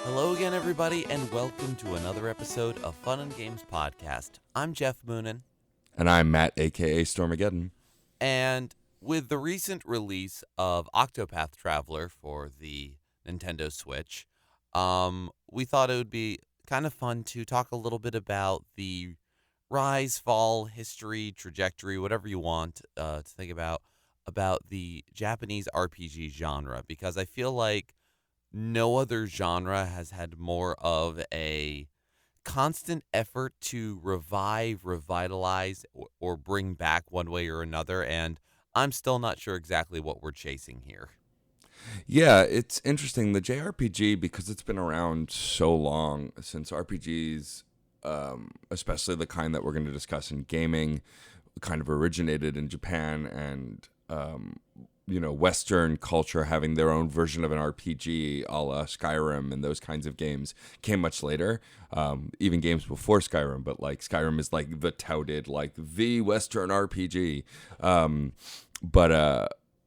Hello again, everybody, and welcome to another episode of Fun and Games Podcast. I'm Jeff Moonen, And I'm Matt, a.k.a. Stormageddon. and with the recent release of Octopath Traveler for the Nintendo Switch, we thought it would be kind of fun to talk a little bit about the rise, fall, history, trajectory, whatever you want to think about the Japanese RPG genre, because I feel like no other genre has had more of a constant effort to revive, revitalize, or bring back one way or another. And I'm still not sure exactly what we're chasing here. Yeah, it's interesting. The JRPG, because it's been around so long, since RPGs, especially the kind that we're going to discuss in gaming, kind of originated in Japan and, Western culture having their own version of an RPG a la Skyrim and those kinds of games came much later. Even games before Skyrim, but like Skyrim is like the touted, like the Western RPG.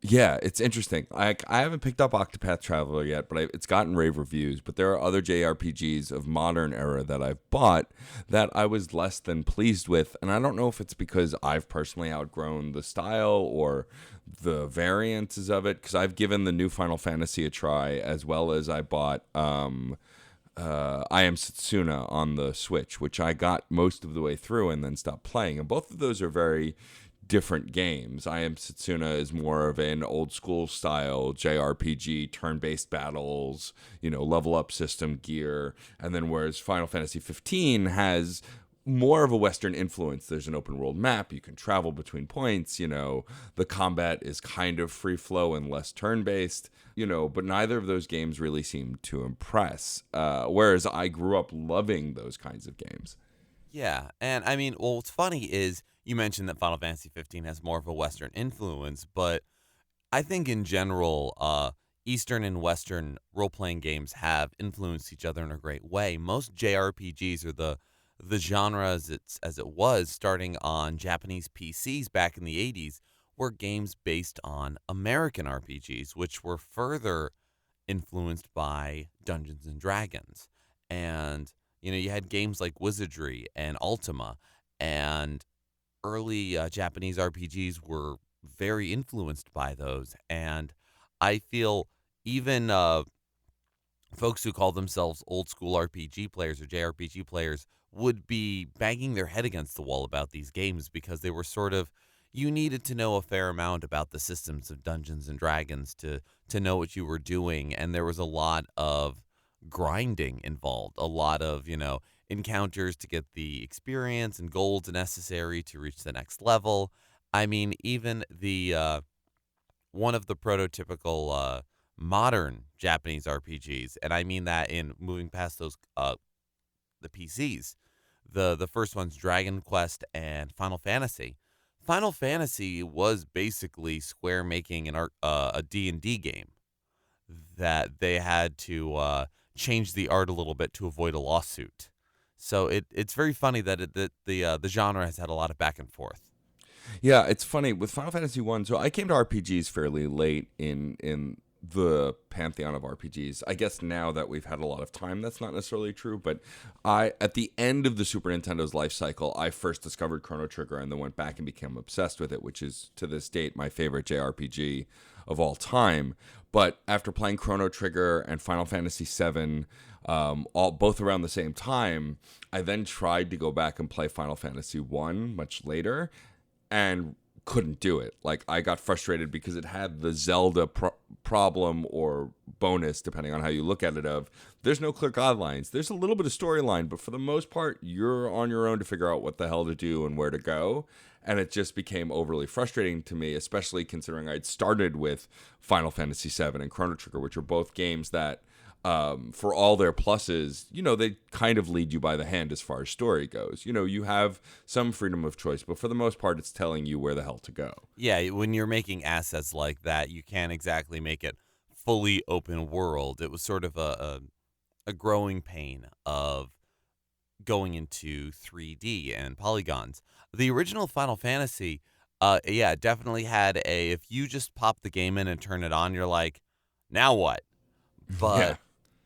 Yeah, it's interesting. I haven't picked up Octopath Traveler yet, but it's gotten rave reviews. But there are other JRPGs of modern era that I've bought that I was less than pleased with. And I don't know if it's because I've personally outgrown the style or the variances of it, because I've given the new Final Fantasy a try, as well as I bought I Am Setsuna on the Switch, which I got most of the way through and then stopped playing. And both of those are very different games. I Am Setsuna is more of an old school style JRPG, turn-based battles, level up system gear. And then whereas Final Fantasy 15 has more of a Western influence. There's an open world map. You can travel between points. The combat is kind of free flow and less turn based. But neither of those games really seem to impress. Whereas I grew up loving those kinds of games. Yeah, and I mean, well, what's funny is you mentioned that Final Fantasy 15 has more of a Western influence, but I think in general, Eastern and Western role-playing games have influenced each other in a great way. Most JRPGs are the genre as it was starting on Japanese PCs back in the 80s were games based on American RPGs, which were further influenced by Dungeons and Dragons. And you had games like Wizardry and Ultima, and early Japanese RPGs were very influenced by those. And I feel even folks who call themselves old school RPG players or JRPG players would be banging their head against the wall about these games because they were sort of, you needed to know a fair amount about the systems of Dungeons and Dragons to know what you were doing. And there was a lot of grinding involved, a lot of, encounters to get the experience and golds necessary to reach the next level. I mean, even the one of the prototypical modern Japanese RPGs, and I mean that in moving past those the PCs. The first one's Dragon Quest and Final Fantasy. Final Fantasy was basically Square making a D&D game that they had to change the art a little bit to avoid a lawsuit. So it's very funny that the genre has had a lot of back and forth. Yeah, it's funny with Final Fantasy 1. So I came to RPGs fairly late in the pantheon of RPGs. I guess now that we've had a lot of time, that's not necessarily true. But at the end of the Super Nintendo's life cycle, I first discovered Chrono Trigger and then went back and became obsessed with it, which is to this date my favorite JRPG of all time. But after playing Chrono Trigger and Final Fantasy VII, both around the same time, I then tried to go back and play Final Fantasy 1 much later and couldn't do it. Like, I got frustrated because it had the Zelda problem or bonus, depending on how you look at it, of there's no clear guidelines. There's a little bit of storyline, but for the most part, you're on your own to figure out what the hell to do and where to go. And it just became overly frustrating to me, especially considering I'd started with Final Fantasy VII and Chrono Trigger, which are both games that, for all their pluses, they kind of lead you by the hand as far as story goes. You have some freedom of choice, but for the most part, it's telling you where the hell to go. Yeah, when you're making assets like that, you can't exactly make it fully open world. It was sort of a growing pain of going into 3D and polygons. The original Final Fantasy, definitely had if you just pop the game in and turn it on, you're like, now what? Yeah. But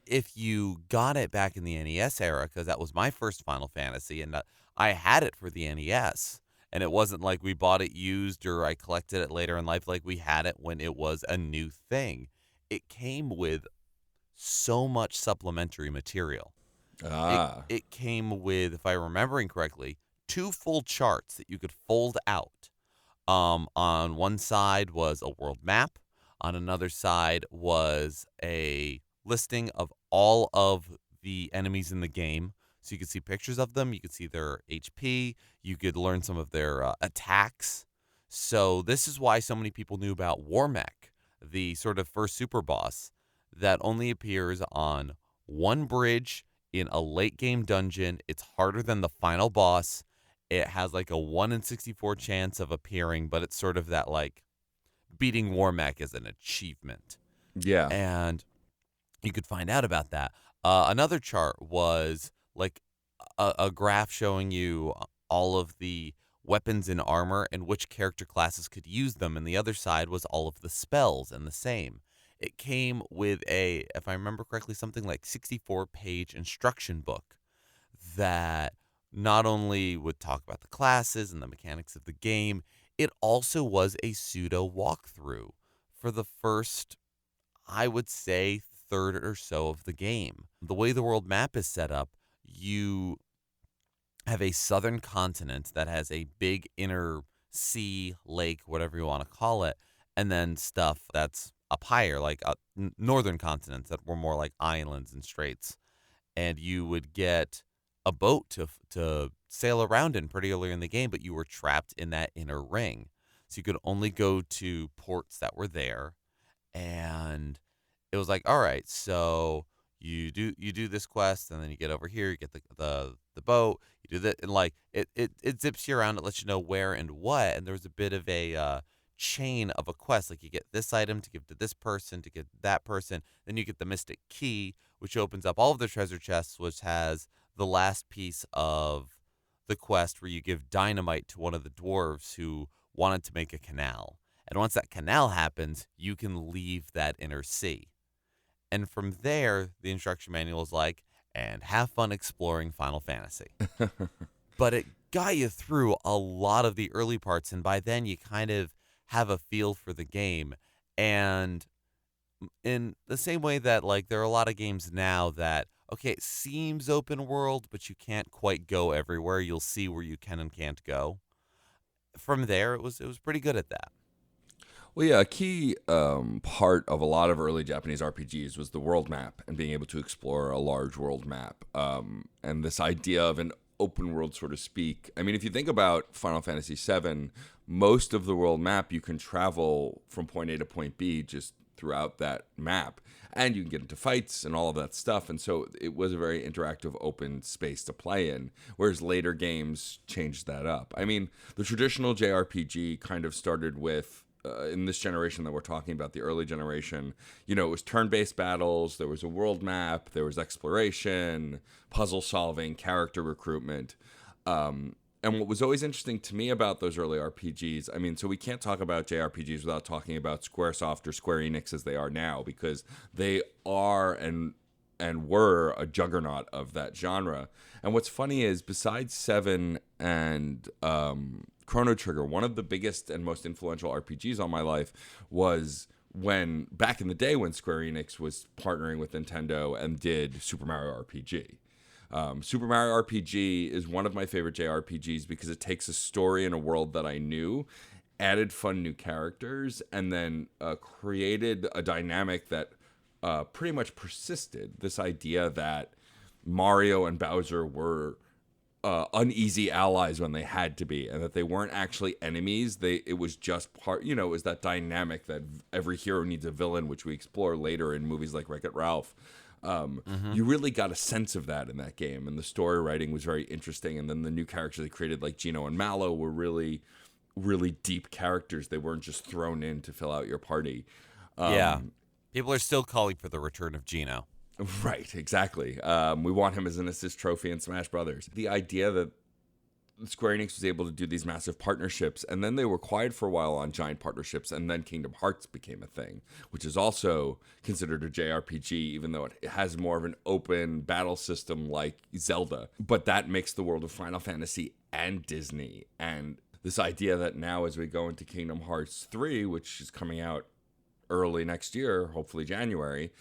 if you got it back in the NES era, because that was my first Final Fantasy, and I had it for the NES, and it wasn't like we bought it used or I collected it later in life. Like we had it when it was a new thing. It came with so much supplementary material. It Ah, it came with, if I'm remembering correctly, two full charts that you could fold out. On one side was a world map. On another side was a listing of all of the enemies in the game. So you could see pictures of them. You could see their HP. You could learn some of their attacks. So this is why so many people knew about Warmech, the sort of first super boss that only appears on one bridge in a late game dungeon. It's harder than the final boss. It has like a 1 in 64 chance of appearing, but it's sort of that like beating Warmech is an achievement. yeah. And you could find out about that. Another chart was like a graph showing you all of the weapons and armor and which character classes could use them. And the other side was all of the spells and the same. It came with a, if I remember correctly, something like 64-page instruction book that not only would talk about the classes and the mechanics of the game, it also was a pseudo walkthrough for the first, I would say, third or so of the game. The way the world map is set up, you have a southern continent that has a big inner sea, lake, whatever you want to call it, and then stuff that's up higher, like northern continents that were more like islands and straits. And you would get a boat to sail around in pretty early in the game, but you were trapped in that inner ring. So you could only go to ports that were there, and it was like, all right, so you do this quest, and then you get over here, you get the boat, you do that, and like it zips you around, it lets you know where and what, and there was a bit of a chain of a quest, like you get this item to give to this person to get that person, then you get the mystic key, which opens up all of the treasure chests, which has the last piece of the quest where you give dynamite to one of the dwarves who wanted to make a canal. And once that canal happens, you can leave that inner sea. And from there, the instruction manual is like, and have fun exploring Final Fantasy. But it got you through a lot of the early parts. And by then, you kind of have a feel for the game. And in the same way that, like, there are a lot of games now that, okay, it seems open world, but you can't quite go everywhere. You'll see where you can and can't go. From there, it was pretty good at that. Well, yeah, a key part of a lot of early Japanese RPGs was the world map and being able to explore a large world map. And this idea of an open world, so to speak. I mean, if you think about Final Fantasy VII, most of the world map, you can travel from point A to point B just throughout that map. And you can get into fights and all of that stuff. And so it was a very interactive, open space to play in, whereas later games changed that up. I mean, the traditional JRPG kind of started with in this generation that we're talking about, the early generation, you know, it was turn-based battles, there was a world map, there was exploration, puzzle solving, character recruitment. And what was always interesting to me about those early RPGs, I mean, so we can't talk about JRPGs without talking about Squaresoft or Square Enix as they are now, because they are and were a juggernaut of that genre. And what's funny is, besides Seven and Chrono Trigger, one of the biggest and most influential RPGs on my life was when, back in the day, when Square Enix was partnering with Nintendo and did Super Mario RPG. Super Mario RPG is one of my favorite JRPGs because it takes a story in a world that I knew, added fun new characters, and then created a dynamic that pretty much persisted. This idea that Mario and Bowser were uneasy allies when they had to be, and that they weren't actually enemies. It was just part, you know, it was that dynamic that every hero needs a villain, which we explore later in movies like Wreck-It Ralph. You really got a sense of that in that game, and the story writing was very interesting. And then the new characters they created, like Gino and Mallow, were really, really deep characters. They weren't just thrown in to fill out your party. Yeah. People are still calling for the return of Gino. Right, exactly. We want him as an assist trophy in Smash Brothers. The idea that Square Enix was able to do these massive partnerships, and then they were quiet for a while on giant partnerships, and then Kingdom Hearts became a thing, which is also considered a JRPG, even though it has more of an open battle system like Zelda. But that makes the world of Final Fantasy and Disney. And this idea that now as we go into Kingdom Hearts 3, which is coming out early next year, hopefully January,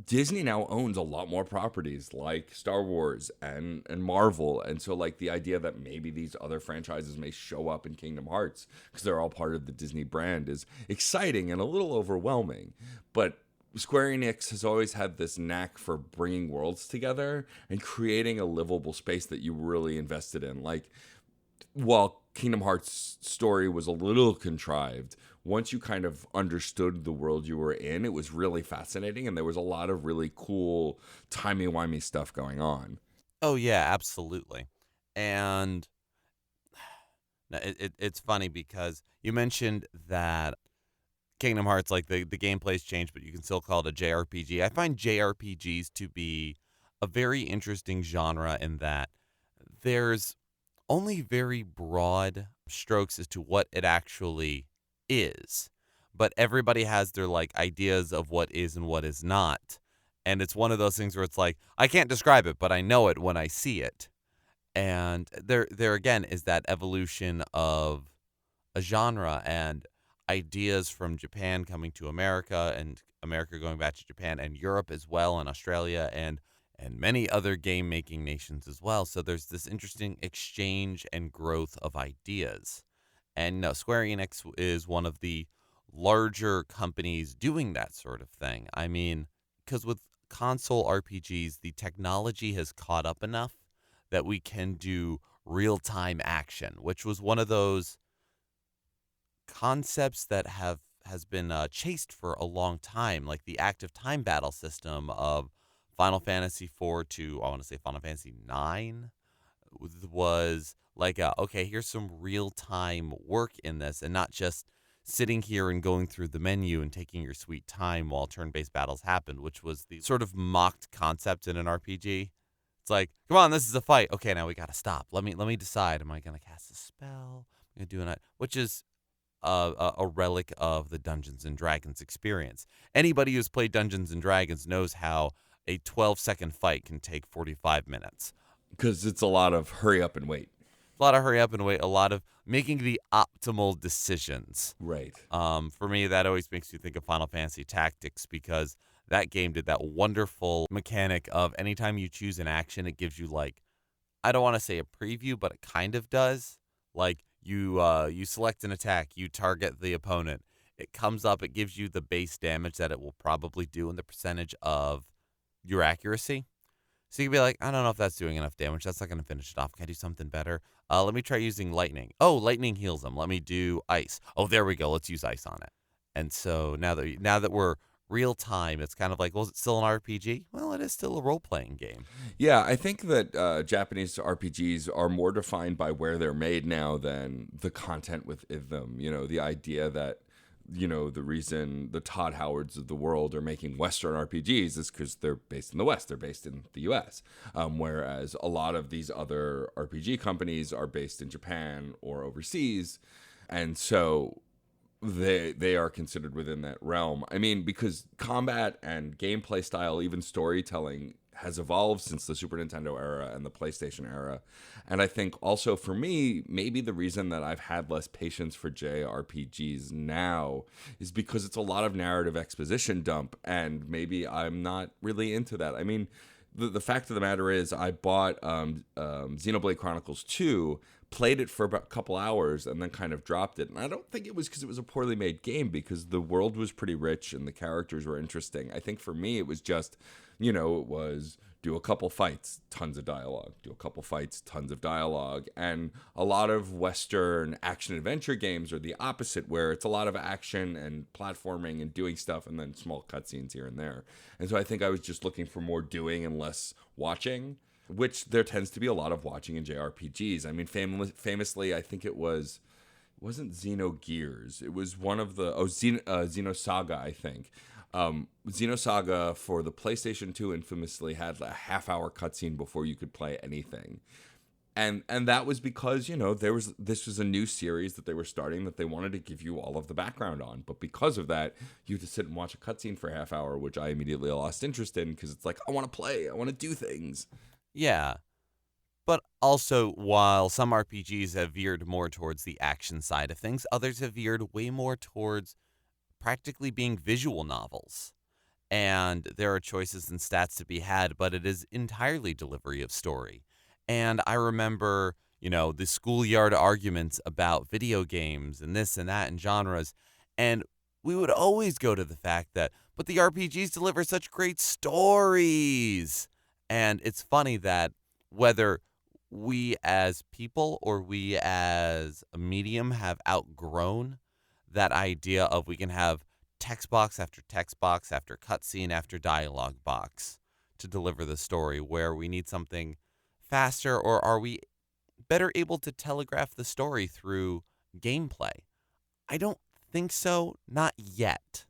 Disney now owns a lot more properties like Star Wars and Marvel. And so like the idea that maybe these other franchises may show up in Kingdom Hearts because they're all part of the Disney brand is exciting and a little overwhelming. But Square Enix has always had this knack for bringing worlds together and creating a livable space that you really invested in. Like, while Kingdom Hearts story was a little contrived, once you kind of understood the world you were in, it was really fascinating, and there was a lot of really cool timey-wimey stuff going on. Oh yeah, absolutely. And it's funny because you mentioned that Kingdom Hearts, like the gameplay's changed, but you can still call it a JRPG. I find JRPGs to be a very interesting genre in that there's only very broad strokes as to what it actually is. But everybody has their like ideas of what is and what is not. And it's one of those things where it's like, I can't describe it, but I know it when I see it. And there again is that evolution of a genre and ideas from Japan coming to America and America going back to Japan and Europe as well and Australia and many other game making nations as well. So there's this interesting exchange and growth of ideas. And no, Square Enix is one of the larger companies doing that sort of thing. I mean, because with console RPGs, the technology has caught up enough that we can do real time action, which was one of those concepts that has been chased for a long time, like the active time battle system of Final Fantasy 4 to I want to say Final Fantasy 9 was like okay, here's some real time work in this, and not just sitting here and going through the menu and taking your sweet time while turn-based battles happened, which was the sort of mocked concept in an RPG. It's like, come on, this is a fight. Okay, now we gotta stop. Let me decide. Am I gonna cast a spell? I'm gonna do an which is a relic of the Dungeons and Dragons experience. Anybody who's played Dungeons and Dragons knows how a 12-second fight can take 45 minutes. Because it's a lot of hurry up and wait. A lot of hurry up and wait, a lot of making the optimal decisions. Right. For me, that always makes me think of Final Fantasy Tactics because that game did that wonderful mechanic of anytime you choose an action, it gives you like, I don't want to say a preview, but it kind of does. Like you select an attack, you target the opponent. It comes up, it gives you the base damage that it will probably do and the percentage of your accuracy. So you can be like, I don't know if that's doing enough damage. That's not going to finish it off. Can I do something better? Let me try using lightning. Oh, lightning heals them. Let me do ice. Oh, there we go. Let's use ice on it. And so now that we're real time, it's kind of like, well, is it still an RPG? Well, it is still a role playing game. Yeah, I think that Japanese RPGs are more defined by where they're made now than the content within them. You know, the idea that the reason the Todd Howards of the world are making Western RPGs is because they're based in the West. They're based in the U.S., whereas a lot of these other RPG companies are based in Japan or overseas, and so they are considered within that realm. I mean, because combat and gameplay style, even storytelling, has evolved since the Super Nintendo era and the PlayStation era. And I think also for me, maybe the reason that I've had less patience for JRPGs now is because it's a lot of narrative exposition dump, and maybe I'm not really into that. I mean, the fact of the matter is I bought Xenoblade Chronicles 2, played it for about a couple hours, and then kind of dropped it. And I don't think it was because it was a poorly made game, because the world was pretty rich and the characters were interesting. I think for me, it was just, it was do a couple fights, tons of dialogue. Do a couple fights, tons of dialogue. And a lot of Western action-adventure games are the opposite, where it's a lot of action and platforming and doing stuff and then small cutscenes here and there. And so I think I was just looking for more doing and less watching, which there tends to be a lot of watching in JRPGs. I mean, famously, I think it wasn't Xenogears. It was one of the, Xenosaga, I think. Xenosaga for the PlayStation 2 infamously had a half-hour cutscene before you could play anything. And that was because this was a new series that they were starting that they wanted to give you all of the background on, but because of that you had to sit and watch a cutscene for a half hour, which I immediately lost interest in because it's like, I want to play, I want to do things. Yeah. But also, while some RPGs have veered more towards the action side of things, others have veered way more towards practically being visual novels. And there are choices and stats to be had, but it is entirely delivery of story. And I remember, the schoolyard arguments about video games and this and that and genres. And we would always go to the fact that, but the RPGs deliver such great stories. And it's funny that whether we as people or we as a medium have outgrown that idea of we can have text box after text box after cutscene after dialogue box to deliver the story, where we need something faster, or are we better able to telegraph the story through gameplay? I don't think so, not yet.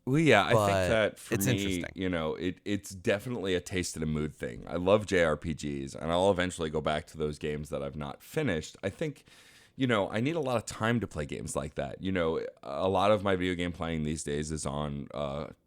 Well, yeah, I think But that for it's me, interesting. it's definitely a taste and a mood thing. I love JRPGs, and I'll eventually go back to those games that I've not finished. I think, I need a lot of time to play games like that. A lot of my video game playing these days is on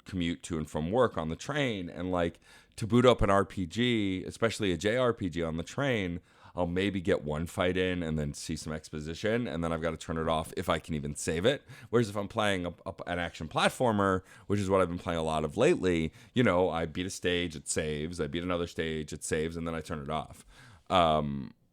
commute to and from work on the train, and like to boot up an RPG, especially a JRPG on the train, I'll maybe get one fight in and then see some exposition, and then I've got to turn it off if I can even save it. Whereas if I'm playing an action platformer, which is what I've been playing a lot of lately, I beat a stage, it saves. I beat another stage, it saves, and then I turn it off.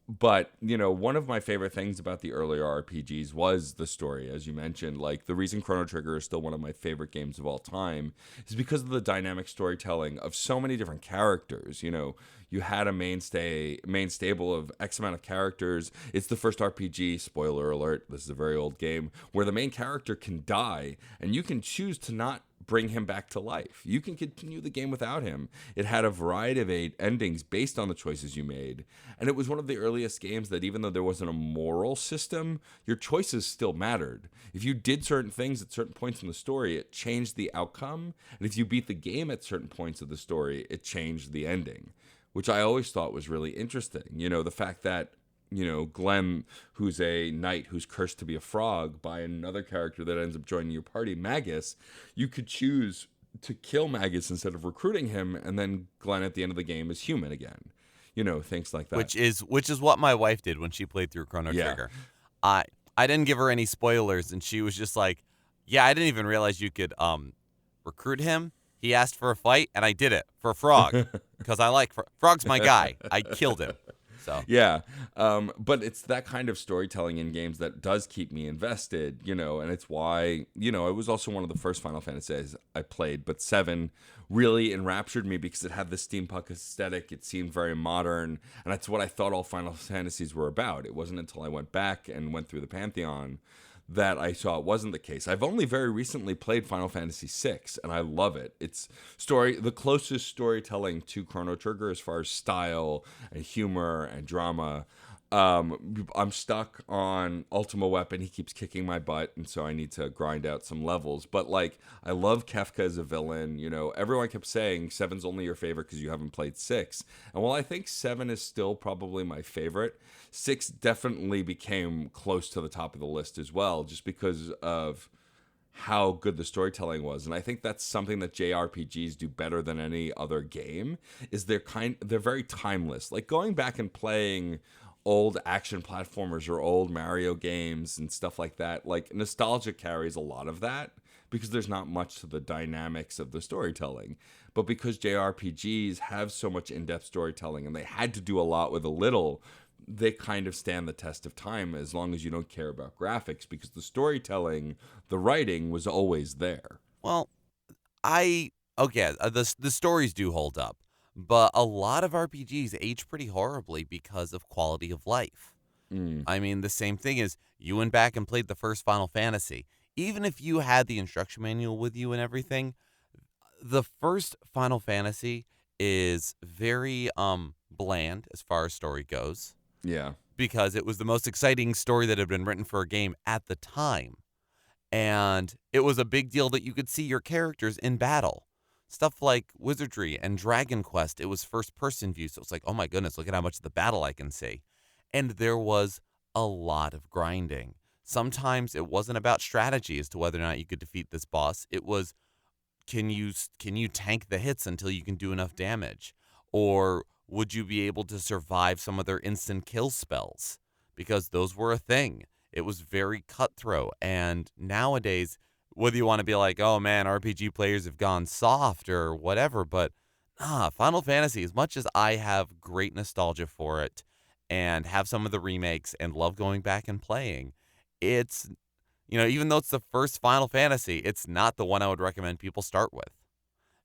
But, one of my favorite things about the earlier RPGs was the story, as you mentioned. Like, the reason Chrono Trigger is still one of my favorite games of all time is because of the dynamic storytelling of so many different characters. You had a main stable of X amount of characters. It's the first RPG, spoiler alert, this is a very old game, where the main character can die, and you can choose to not bring him back to life. You can continue the game without him. It had a variety of 8 endings based on the choices you made. And it was one of the earliest games that, even though there wasn't a moral system, your choices still mattered. If you did certain things at certain points in the story, it changed the outcome. And if you beat the game at certain points of the story, it changed the ending, which I always thought was really interesting. The fact that Glenn, who's a knight who's cursed to be a frog by another character that ends up joining your party, Magus, you could choose to kill Magus instead of recruiting him, and then Glenn at the end of the game is human again. Things like that. Which is what my wife did when she played through Chrono Yeah. Trigger. I didn't give her any spoilers, and she was just like, "Yeah, I didn't even realize you could recruit him. He asked for a fight, and I did it for a frog because I like frog's my guy. I killed him." So Yeah. But it's that kind of storytelling in games that does keep me invested, and it's why, it was also one of the first Final Fantasies I played, but 7 really enraptured me because it had the steampunk aesthetic. It seemed very modern, and that's what I thought all Final Fantasies were about. It wasn't until I went back and went through the Pantheon that I saw it wasn't the case. I've only very recently played Final Fantasy VI, and I love it. It's the closest storytelling to Chrono Trigger as far as style and humor and drama. I'm stuck on Ultima Weapon. He keeps kicking my butt, and so I need to grind out some levels. But like, I love Kefka as a villain. Everyone kept saying 7's only your favorite because you haven't played 6. And while I think 7 is still probably my favorite, 6 definitely became close to the top of the list as well, just because of how good the storytelling was. And I think that's something that JRPGs do better than any other game, is they're very timeless. Like, going back and playing old action platformers or old Mario games and stuff like that, like, nostalgia carries a lot of that because there's not much to the dynamics of the storytelling. But because JRPGs have so much in-depth storytelling and they had to do a lot with a little, they kind of stand the test of time as long as you don't care about graphics, because the storytelling, the writing was always there. well, the stories do hold up, but a lot of RPGs age pretty horribly because of quality of life. I mean, the same thing is, you went back and played the first Final Fantasy. Even if you had the instruction manual with you and everything, the first Final Fantasy is very bland as far as story goes, Yeah. because it was the most exciting story that had been written for a game at the time. And it was a big deal that you could see your characters in battle. Stuff like Wizardry and Dragon Quest, it was first person view. So it's like, oh my goodness, look at how much of the battle I can see. And there was a lot of grinding. Sometimes it wasn't about strategy as to whether or not you could defeat this boss. It was, can you tank the hits until you can do enough damage? Or would you be able to survive some of their instant kill spells? Because those were a thing. It was very cutthroat. And nowadays, whether you want to be like, oh man, RPG players have gone soft or whatever, but Final Fantasy, as much as I have great nostalgia for it and have some of the remakes and love going back and playing, it's, even though it's the first Final Fantasy, it's not the one I would recommend people start with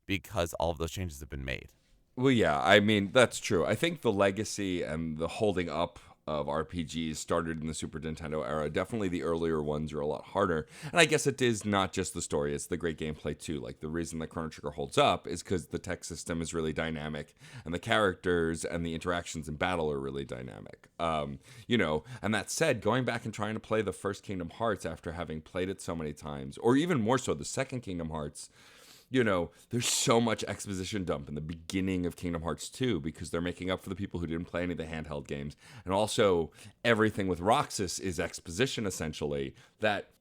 because all of those changes have been made. Well, yeah, I mean, that's true. I think the legacy and the holding up of RPGs started in the Super Nintendo era. Definitely the earlier ones are a lot harder. And I guess it is not just the story, it's the great gameplay too. Like the reason that Chrono Trigger holds up is because the tech system is really dynamic and the characters and the interactions in battle are really dynamic. And that said, going back and trying to play the first Kingdom Hearts after having played it so many times, or even more so the second Kingdom Hearts, there's so much exposition dump in the beginning of Kingdom Hearts 2 because they're making up for the people who didn't play any of the handheld games. And also, everything with Roxas is exposition, essentially, that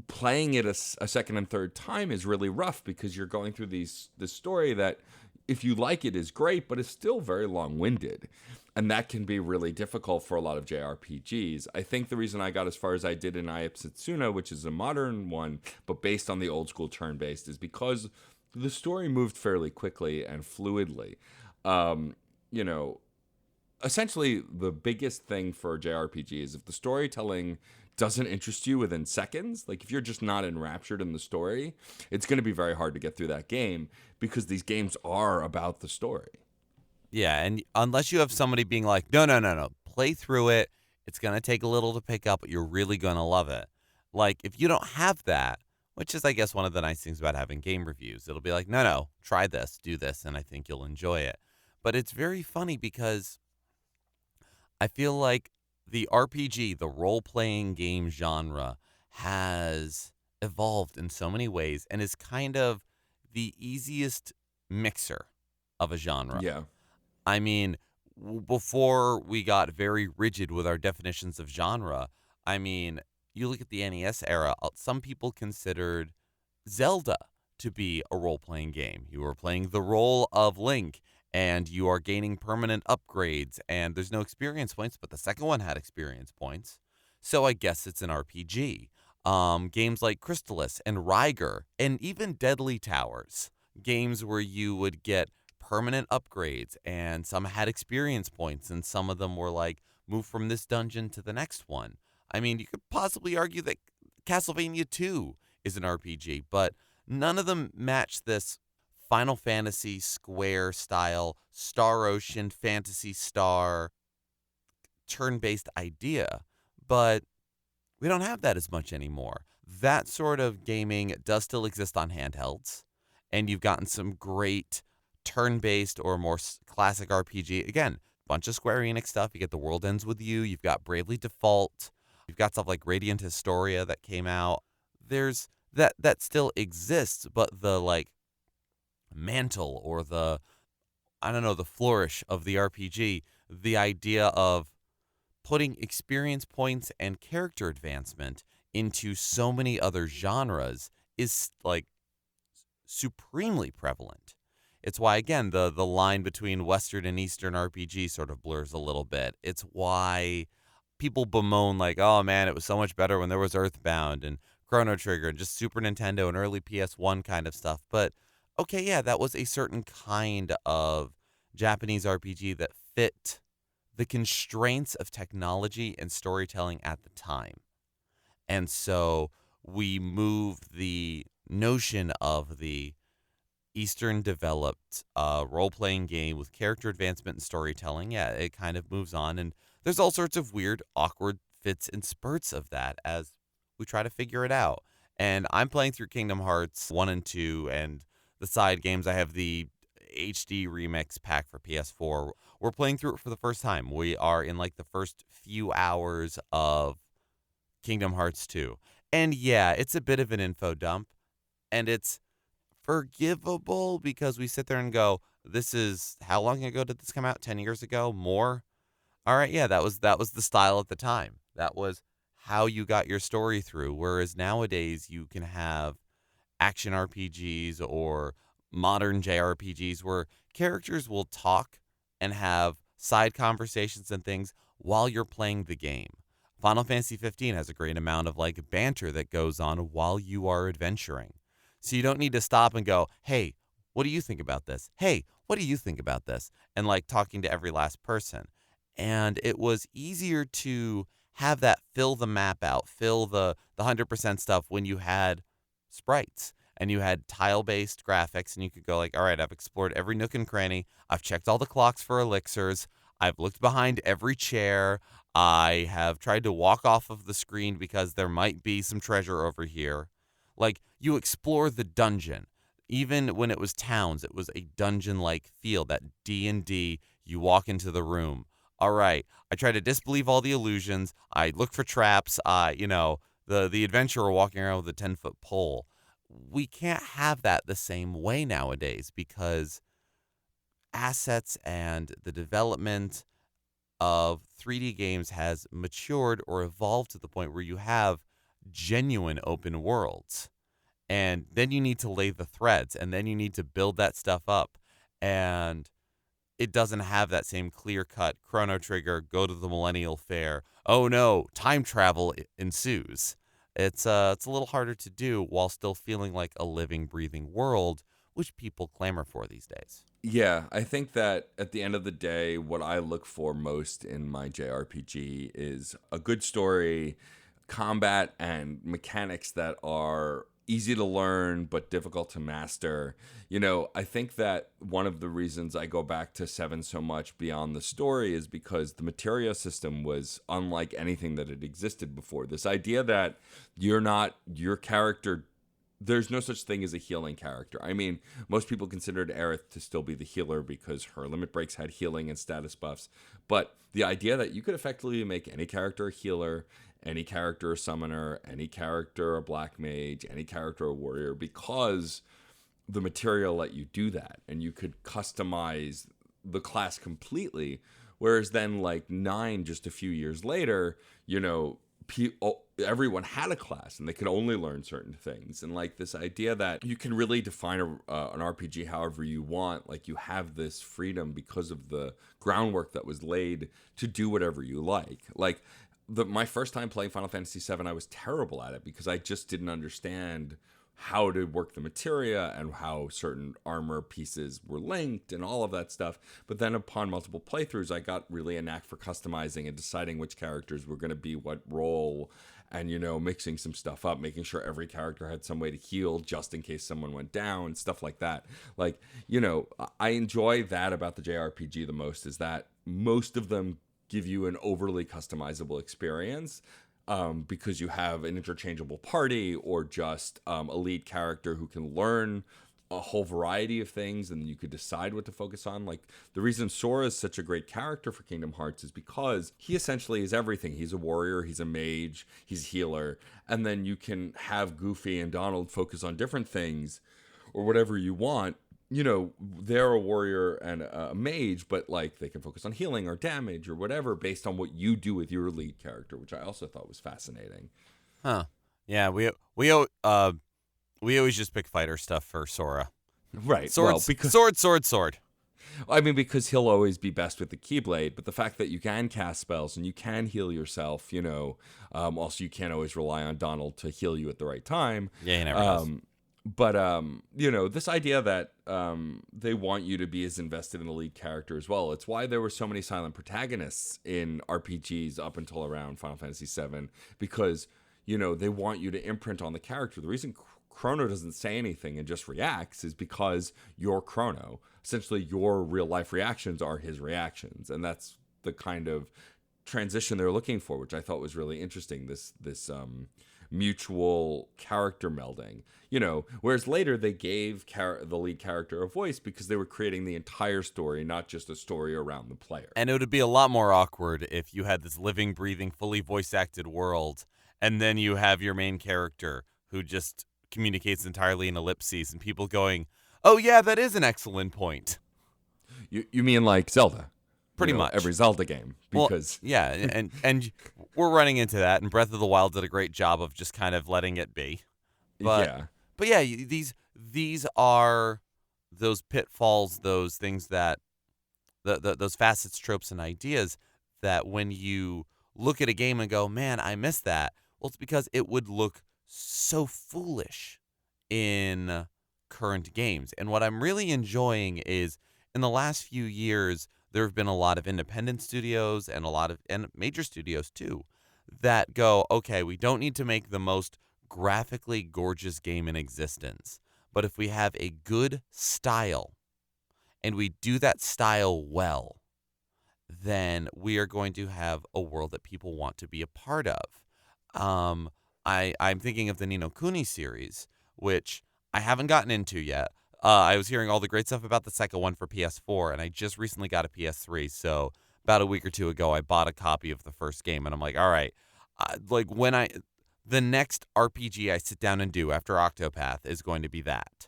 playing it a second and third time is really rough because you're going through this story that, if you like it, is great, but it's still very long-winded. And that can be really difficult for a lot of JRPGs. I think the reason I got as far as I did in Eye of Setsuna, which is a modern one, but based on the old school turn-based, is because the story moved fairly quickly and fluidly. Essentially, the biggest thing for JRPG is if the storytelling doesn't interest you within seconds, like if you're just not enraptured in the story, it's going to be very hard to get through that game because these games are about the story. Yeah, and unless you have somebody being like, no, play through it. It's going to take a little to pick up, but you're really going to love it. Like, if you don't have that, which is, I guess, one of the nice things about having game reviews. It'll be like, no, try this, do this, and I think you'll enjoy it. But it's very funny because I feel like the RPG, the role-playing game genre, has evolved in so many ways and is kind of the easiest mixer of a genre. Yeah. I mean, before we got very rigid with our definitions of genre, I mean, you look at the NES era, some people considered Zelda to be a role-playing game. You were playing the role of Link, and you are gaining permanent upgrades, and there's no experience points, but the second one had experience points. So I guess it's an RPG. Games like Crystalis and Ryger, and even Deadly Towers, games where you would get permanent upgrades, and some had experience points, and some of them were like, move from this dungeon to the next one. I mean, you could possibly argue that Castlevania 2 is an RPG, but none of them match this Final Fantasy Square style Star Ocean Fantasy Star turn-based idea. But we don't have that as much anymore. That sort of gaming does still exist on handhelds, and you've gotten some great turn-based or more classic RPG. Again, bunch of Square Enix stuff. You get The World Ends With You. You've got Bravely Default. You've got stuff like Radiant Historia that came out. There's that still exists, but the like mantle or the flourish of the RPG, the idea of putting experience points and character advancement into so many other genres is like supremely prevalent. It's why, again, the line between Western and Eastern RPG sort of blurs a little bit. It's why people bemoan like, oh man, it was so much better when there was Earthbound and Chrono Trigger and just Super Nintendo and early PS1 kind of stuff. But okay, yeah, that was a certain kind of Japanese RPG that fit the constraints of technology and storytelling at the time. And so we moved the notion of the Eastern developed role-playing game with character advancement and storytelling. Yeah, it kind of moves on, and there's all sorts of weird, awkward fits and spurts of that as we try to figure it out. And I'm playing through Kingdom Hearts 1 and 2, and the side games. I have the HD remix pack for PS4. We're playing through it for the first time. We are in like the first few hours of Kingdom Hearts 2. And yeah, it's a bit of an info dump, and it's forgivable because we sit there and go, this is, how long ago did this come out? 10 years ago? More? All right, yeah, that was the style at the time. That was how you got your story through. Whereas nowadays you can have action RPGs or modern JRPGs where characters will talk and have side conversations and things while you're playing the game. Final Fantasy 15 has a great amount of like banter that goes on while you are adventuring. So you don't need to stop and go, "Hey, what do you think about this? Hey, what do you think about this?" And like talking to every last person. And it was easier to have that fill the map out, fill the 100% stuff when you had sprites and you had tile-based graphics and you could go like, all right, I've explored every nook and cranny. I've checked all the clocks for elixirs. I've looked behind every chair. I have tried to walk off of the screen because there might be some treasure over here. Like you explore the dungeon. Even when it was towns, it was a dungeon-like feel, that D&D, you walk into the room. All right, I try to disbelieve all the illusions. I look for traps. The adventurer walking around with a 10-foot pole. We can't have that the same way nowadays because assets and the development of 3D games has matured or evolved to the point where you have genuine open worlds. And then you need to lay the threads and then you need to build that stuff up. And it doesn't have that same clear-cut Chrono Trigger, go to the Millennial Fair. Oh no, time travel ensues. It's a little harder to do while still feeling like a living, breathing world, which people clamor for these days. Yeah, I think that at the end of the day, what I look for most in my JRPG is a good story, combat, and mechanics that are easy to learn but difficult to master. I think that one of the reasons I go back to 7 so much beyond the story is because the materia system was unlike anything that had existed before. This idea that your character, there's no such thing as a healing character. I mean, most people considered Aerith to still be the healer because her limit breaks had healing and status buffs. But the idea that you could effectively make any character a healer, any character a summoner, any character a black mage, any character a warrior, because the material let you do that. And you could customize the class completely. Whereas then, like 9, just a few years later, everyone had a class and they could only learn certain things. And like this idea that you can really define an RPG however you want, like you have this freedom because of the groundwork that was laid to do whatever you like. Like my first time playing Final Fantasy VII, I was terrible at it because I just didn't understand how to work the materia and how certain armor pieces were linked and all of that stuff. But then upon multiple playthroughs, I got really a knack for customizing and deciding which characters were going to be what role and, mixing some stuff up, making sure every character had some way to heal just in case someone went down, stuff like that. Like, I enjoy that about the JRPG the most, is that most of them give you an overly customizable experience. Because you have an interchangeable party or just a lead character who can learn a whole variety of things and you could decide what to focus on. Like the reason Sora is such a great character for Kingdom Hearts is because he essentially is everything. He's a warrior, he's a mage, he's a healer, and then you can have Goofy and Donald focus on different things or whatever you want. They're a warrior and a mage, but like they can focus on healing or damage or whatever based on what you do with your lead character, which I also thought was fascinating. Huh. Yeah, we always just pick fighter stuff for Sora. Right. Sword. I mean, because he'll always be best with the Keyblade, but the fact that you can cast spells and you can heal yourself, also you can't always rely on Donald to heal you at the right time. Yeah, he never does. But, this idea that they want you to be as invested in the lead character as well. It's why there were so many silent protagonists in RPGs up until around Final Fantasy VII, because, they want you to imprint on the character. The reason Chrono doesn't say anything and just reacts is because you're Chrono. Essentially, your real-life reactions are his reactions, and that's the kind of transition they're looking for, which I thought was really interesting, this mutual character melding, whereas later they gave the lead character a voice because they were creating the entire story, not just a story around the player. And it would be a lot more awkward if you had this living, breathing, fully voice-acted world, and then you have your main character who just communicates entirely in ellipses, and people going, oh yeah, that is an excellent point. You mean like Zelda? Pretty much. every Zelda game Well, because yeah, and we're running into that, and Breath of the Wild did a great job of just kind of letting it be. But yeah. but yeah, these are those pitfalls, those things that those facets, tropes, and ideas that when you look at a game and go, man, I missed that. Well, it's because it would look so foolish in current games. And what I'm really enjoying is in the last few years, there have been a lot of independent studios and and major studios too that go, okay, we don't need to make the most graphically gorgeous game in existence, but if we have a good style and we do that style well, then we are going to have a world that people want to be a part of. I'm thinking of the Ni no Kuni series, which I haven't gotten into yet. I was hearing all the great stuff about the second one for PS4, and I just recently got a PS3. So about a week or two ago, I bought a copy of the first game, and I'm like, all right, like the next RPG I sit down and do after Octopath is going to be that,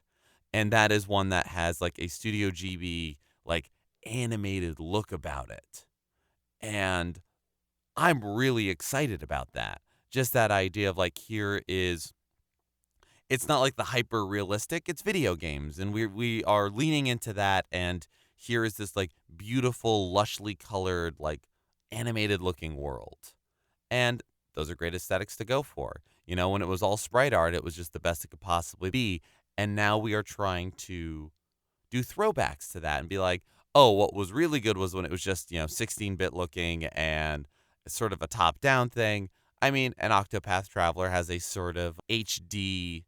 and that is one that has like a Studio Ghibli like animated look about it, and I'm really excited about that. Just that idea of like it's not like the hyper realistic, it's video games, and we are leaning into that, and here is this like beautiful, lushly colored, like animated looking world. And those are great aesthetics to go for. When it was all sprite art, it was just the best it could possibly be. And now we are trying to do throwbacks to that and be like, oh, what was really good was when it was just, 16-bit looking and sort of a top-down thing. I mean, an Octopath Traveler has a sort of HD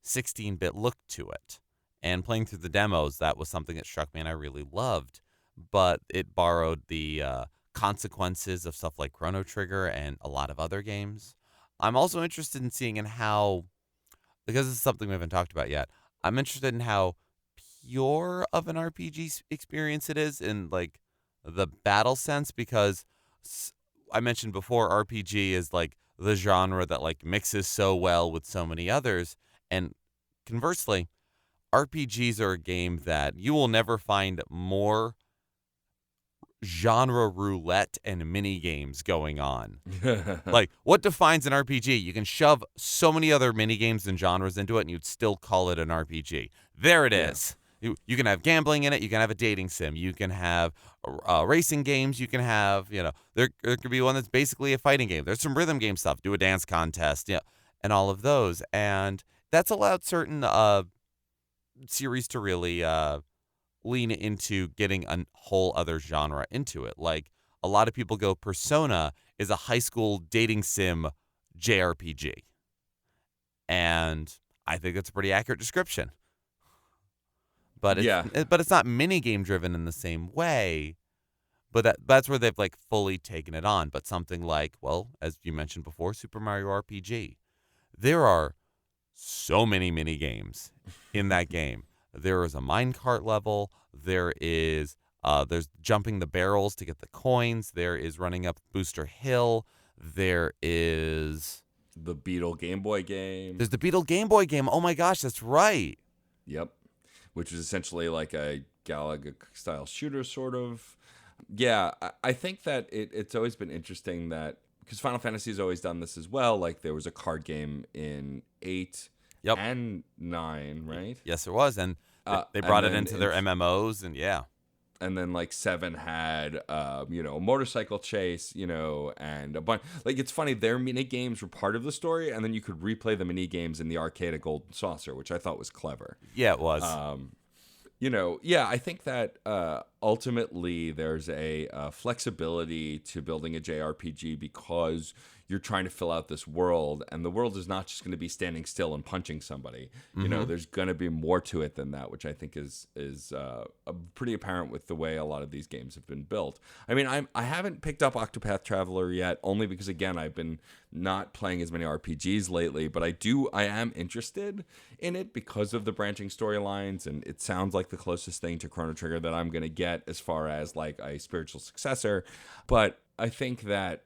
16-bit look to it. And playing through the demos, that was something that struck me and I really loved. But it borrowed the consequences of stuff like Chrono Trigger and a lot of other games. I'm also interested in seeing in how, because this is something we haven't talked about yet, I'm interested in how pure of an RPG experience it is in like the battle sense, because I mentioned before RPG is like the genre that like mixes so well with so many others, and conversely, RPGs are a game that you will never find more genre roulette and mini games going on. Like, what defines an RPG? You can shove so many other mini games and genres into it, and you'd still call it an RPG. There it is. You can have gambling in it. You can have a dating sim. You can have racing games. You can have, there could be one that's basically a fighting game. There's some rhythm game stuff. Do a dance contest, and all of those. And that's allowed certain series to really lean into getting a whole other genre into it. Like, a lot of people go, Persona is a high school dating sim JRPG. And I think that's a pretty accurate description. But it's not mini game driven in the same way. But that's where they've like fully taken it on. But something like, well, as you mentioned before, Super Mario RPG. There are so many mini games in that game. There is a minecart level. There's jumping the barrels to get the coins. There is running up Booster Hill. There is the Beetle Game Boy game. There's the Beetle Game Boy game. Oh my gosh, that's right. Yep. Which was essentially like a Galaga-style shooter, sort of. Yeah, I think that it's always been interesting that, because Final Fantasy has always done this as well. Like, there was a card game in 8 and 9, right? Yes, there was. And they brought it into their MMOs, and yeah. And then, like, 7 had, a motorcycle chase, and a bunch. Like, it's funny, their mini games were part of the story, and then you could replay the mini games in the arcade at Golden Saucer, which I thought was clever. Yeah, it was. I think that ultimately there's a flexibility to building a JRPG because you're trying to fill out this world, and the world is not just going to be standing still and punching somebody. There's going to be more to it than that, which I think is pretty apparent with the way a lot of these games have been built. I mean, I haven't picked up Octopath Traveler yet, only because, again, I've been not playing as many RPGs lately, but I am interested in it because of the branching storylines, and it sounds like the closest thing to Chrono Trigger that I'm going to get as far as like a spiritual successor. But I think that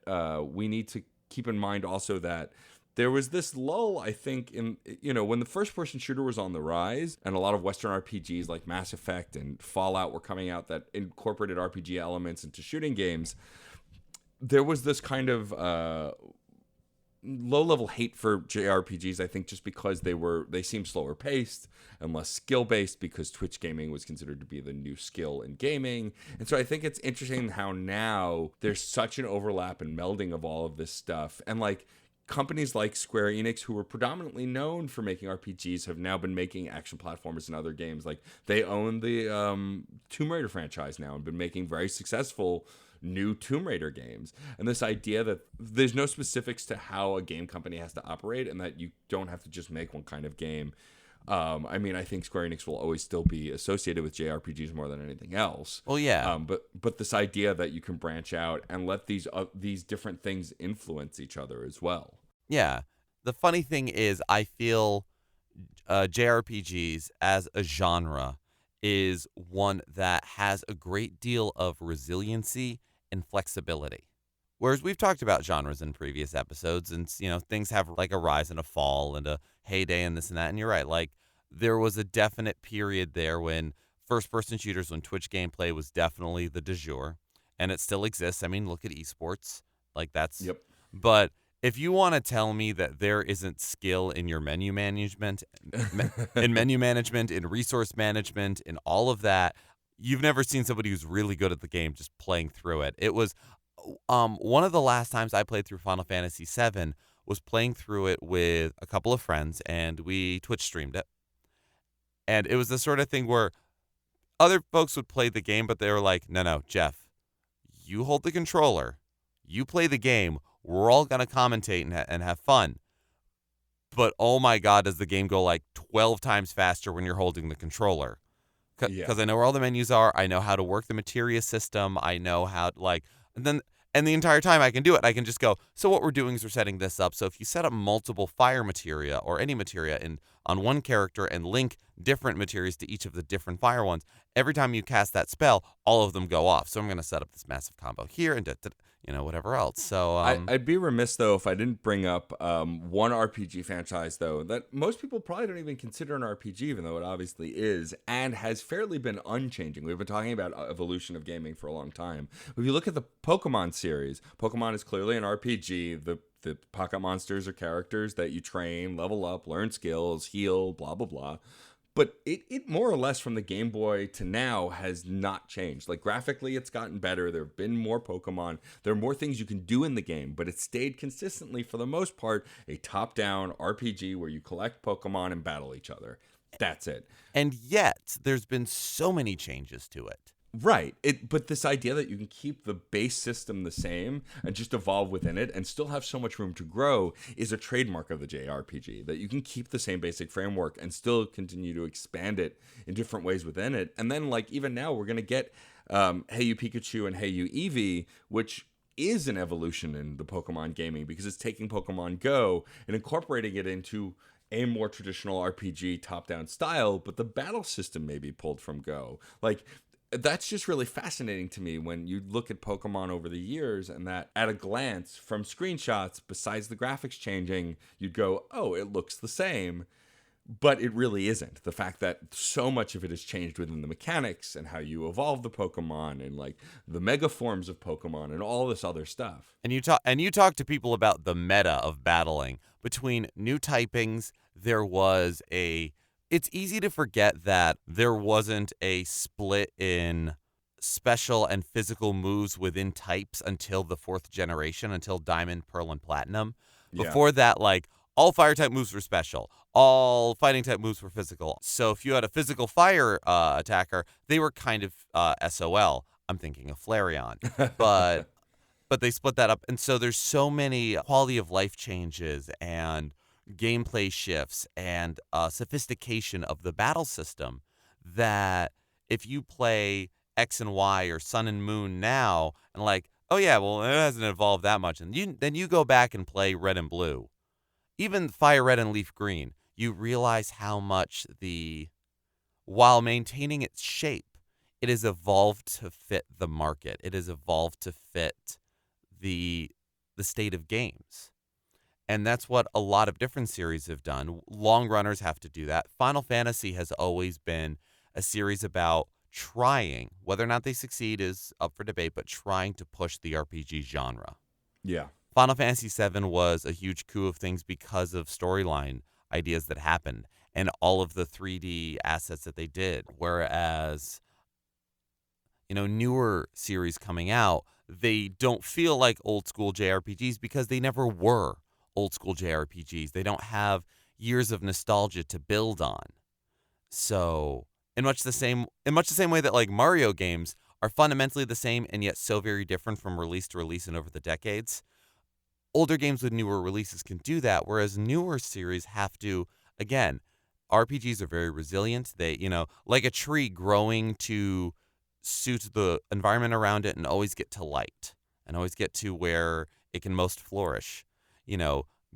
we need to keep in mind also that there was this lull, I think, in, when the first person shooter was on the rise and a lot of Western RPGs like Mass Effect and Fallout were coming out that incorporated RPG elements into shooting games. There was this kind of low-level hate for JRPGs, I think, just because they seemed slower paced and less skill-based, because Twitch gaming was considered to be the new skill in gaming. And so I think it's interesting how now there's such an overlap and melding of all of this stuff. And like companies like Square Enix, who were predominantly known for making RPGs, have now been making action platformers and other games. Like they own the Tomb Raider franchise now and been making very successful new Tomb Raider games. And this idea that there's no specifics to how a game company has to operate and that you don't have to just make one kind of game. I think Square Enix will always still be associated with JRPGs more than anything else. Well, yeah. But this idea that you can branch out and let these different things influence each other as well. Yeah. The funny thing is, I feel JRPGs as a genre is one that has a great deal of resiliency and flexibility. Whereas we've talked about genres in previous episodes, and things have like a rise and a fall and a heyday and this and that. And you're right, like there was a definite period there when first-person shooters, when Twitch gameplay was definitely the du jour, and it still exists. I mean, look at esports, like that's. Yep. But if you want to tell me that there isn't skill in your menu management, in resource management, in all of that, you've never seen somebody who's really good at the game just playing through it. It was one of the last times I played through Final Fantasy VII was playing through it with a couple of friends, and we Twitch streamed it. And it was the sort of thing where other folks would play the game, but they were like, no, Geoff, you hold the controller, you play the game, we're all going to commentate and have fun. But oh my God, does the game go like 12 times faster when you're holding the controller? Because I know where all the menus are. I know how to work the materia system. I know how and the entire time I can do it. I can just go, so what we're doing is we're setting this up. So if you set up multiple fire materia or any materia on one character and link different materials to each of the different fire ones, every time you cast that spell, all of them go off. So I'm going to set up this massive combo here and whatever else. So I'd be remiss though if I didn't bring up one RPG franchise though that most people probably don't even consider an RPG, even though it obviously is and has fairly been unchanging. We've been talking about evolution of gaming for a long time. If you look at the Pokemon series, Pokemon is clearly an RPG. The pocket monsters are characters that you train, level up, learn skills, heal, blah blah blah. But it more or less from the Game Boy to now has not changed. Like graphically, it's gotten better. There have been more Pokemon. There are more things you can do in the game, but it stayed consistently, for the most part, a top-down RPG where you collect Pokemon and battle each other. That's it. And yet, there's been so many changes to it. Right. But this idea that you can keep the base system the same and just evolve within it and still have so much room to grow is a trademark of the JRPG, that you can keep the same basic framework and still continue to expand it in different ways within it. And then, like, even now we're going to get Hey You Pikachu and Hey You Eevee, which is an evolution in the Pokemon gaming because it's taking Pokemon Go and incorporating it into a more traditional RPG top-down style, but the battle system may be pulled from Go. Like, that's just really fascinating to me when you look at Pokemon over the years, and that at a glance from screenshots, besides the graphics changing, you'd go, oh, it looks the same. But it really isn't. The fact that so much of it has changed within the mechanics and how you evolve the Pokemon and like the mega forms of Pokemon and all this other stuff. And you talk to people about the meta of battling. Between new typings, it's easy to forget that there wasn't a split in special and physical moves within types until the 4th generation, until Diamond, Pearl, and Platinum. Before that, like, all fire type moves were special. All fighting type moves were physical. So if you had a physical fire attacker, they were kind of SOL. I'm thinking of Flareon. But they split that up. And so there's so many quality of life changes and gameplay shifts and sophistication of the battle system that if you play X and Y or Sun and Moon now and like, oh yeah, well, it hasn't evolved that much. And then you go back and play Red and Blue. Even Fire Red and Leaf Green, you realize how much while maintaining its shape, it has evolved to fit the market. It has evolved to fit the state of games. And that's what a lot of different series have done. Long runners have to do that. Final Fantasy has always been a series about trying, whether or not they succeed is up for debate, but trying to push the RPG genre. Yeah. Final Fantasy VII was a huge coup of things because of storyline ideas that happened and all of the 3D assets that they did. Whereas, newer series coming out, they don't feel like old school JRPGs because they never were old school JRPGs. They don't have years of nostalgia to build on. So, in much the same way that like Mario games are fundamentally the same and yet so very different from release to release and over the decades, older games with newer releases can do that, whereas newer series have to, again, RPGs are very resilient. They, like a tree growing to suit the environment around it and always get to light and always get to where it can most flourish.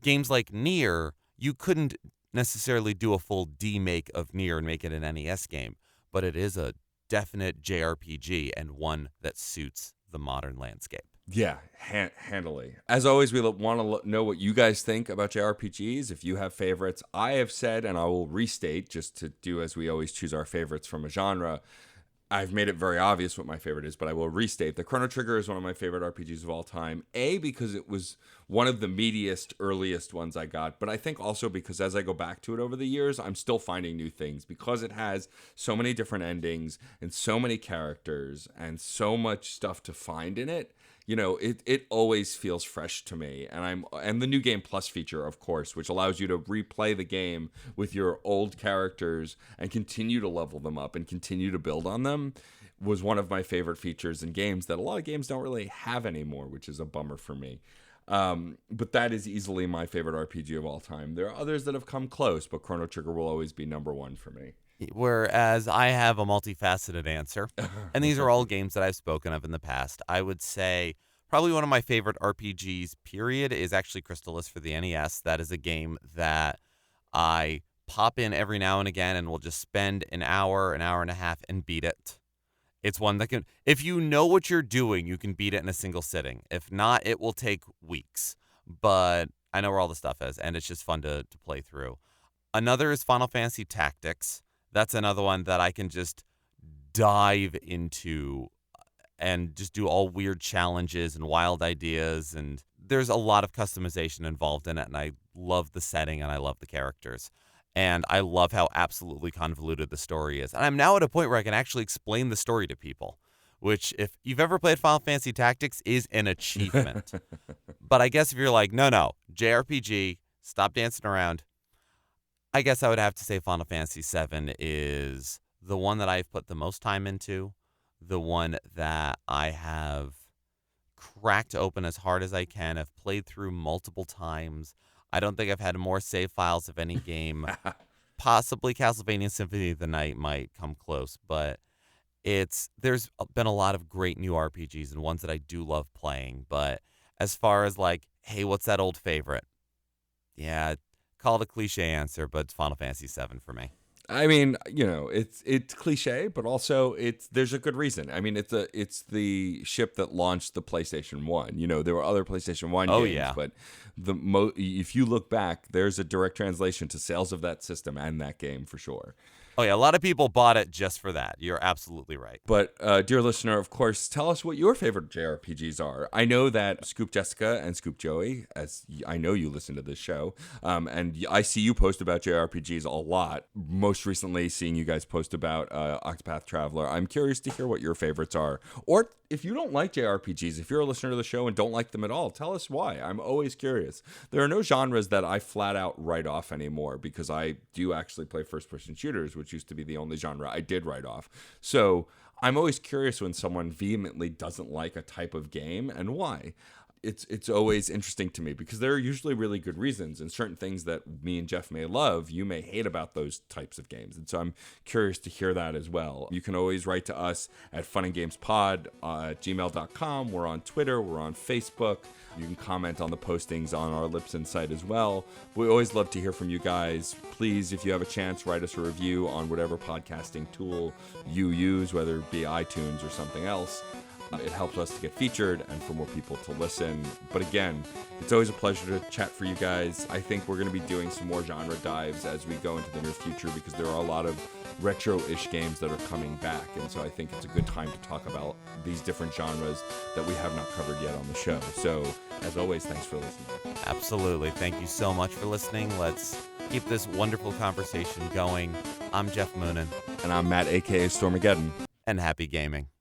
Games like Nier, you couldn't necessarily do a full demake of Nier and make it an NES game, but it is a definite JRPG and one that suits the modern landscape. Yeah, handily. As always, we want to know what you guys think about JRPGs. If you have favorites, I have said, and I will restate just to do as we always choose our favorites from a genre. I've made it very obvious what my favorite is, but I will restate. The Chrono Trigger is one of my favorite RPGs of all time. A, because it was one of the meatiest, earliest ones I got, but I think also because as I go back to it over the years, I'm still finding new things because it has so many different endings and so many characters and so much stuff to find in it. It always feels fresh to me. And the New Game Plus feature, of course, which allows you to replay the game with your old characters and continue to level them up and continue to build on them, was one of my favorite features in games that a lot of games don't really have anymore, which is a bummer for me. But that is easily my favorite RPG of all time. There are others that have come close, but Chrono Trigger will always be number one for me. Whereas I have a multifaceted answer, and these are all games that I've spoken of in the past. I would say probably one of my favorite RPGs, period, is actually Crystalis for the NES. That is a game that I pop in every now and again and will just spend an hour and a half and beat it. It's one that can, if you know what you're doing, you can beat it in a single sitting. If not, it will take weeks. But I know where all the stuff is, and it's just fun to play through. Another is Final Fantasy Tactics. That's another one that I can just dive into and just do all weird challenges and wild ideas. And there's a lot of customization involved in it. And I love the setting and I love the characters. And I love how absolutely convoluted the story is. And I'm now at a point where I can actually explain the story to people, which if you've ever played Final Fantasy Tactics is an achievement. But I guess if you're like, no, JRPG, stop dancing around. I guess I would have to say Final Fantasy VII is the one that I've put the most time into, the one that I have cracked open as hard as I can. I've played through multiple times. I don't think I've had more save files of any game. Possibly Castlevania Symphony of the Night might come close, but there's been a lot of great new RPGs and ones that I do love playing. But as far as like, hey, what's that old favorite? Yeah, call it a cliche answer, but it's Final Fantasy VII for me. I mean, it's cliche, but also there's a good reason. I mean, it's the ship that launched the PlayStation 1. There were other PlayStation 1 games, but if you look back, there's a direct translation to sales of that system and that game for sure. Oh, yeah, a lot of people bought it just for that. You're absolutely right. But, dear listener, of course, tell us what your favorite JRPGs are. I know that Scoop Jessica and Scoop Joey, as I know you listen to this show, and I see you post about JRPGs a lot. Most recently, seeing you guys post about Octopath Traveler. I'm curious to hear what your favorites are. Or if you don't like JRPGs, if you're a listener to the show and don't like them at all, tell us why. I'm always curious. There are no genres that I flat out write off anymore because I do actually play first-person shooters, which used to be the only genre I did write off. So I'm always curious when someone vehemently doesn't like a type of game and why. It's always interesting to me because there are usually really good reasons, and certain things that me and Geoff may love, you may hate about those types of games. And so I'm curious to hear that as well. You can always write to us at funandgamespod at gmail.com. We're on Twitter. We're on Facebook. You can comment on the postings on our Libsyn site as well. We always love to hear from you guys. Please, if you have a chance, write us a review on whatever podcasting tool you use, whether it be iTunes or something else. It helps us to get featured and for more people to listen. But again, it's always a pleasure to chat for you guys. I think we're going to be doing some more genre dives as we go into the near future, because there are a lot of retro-ish games that are coming back. And so I think it's a good time to talk about these different genres that we have not covered yet on the show. So as always, thanks for listening. Absolutely. Thank you so much for listening. Let's keep this wonderful conversation going. I'm Geoff Moonen. And I'm Matt, a.k.a. Stormageddon. And happy gaming.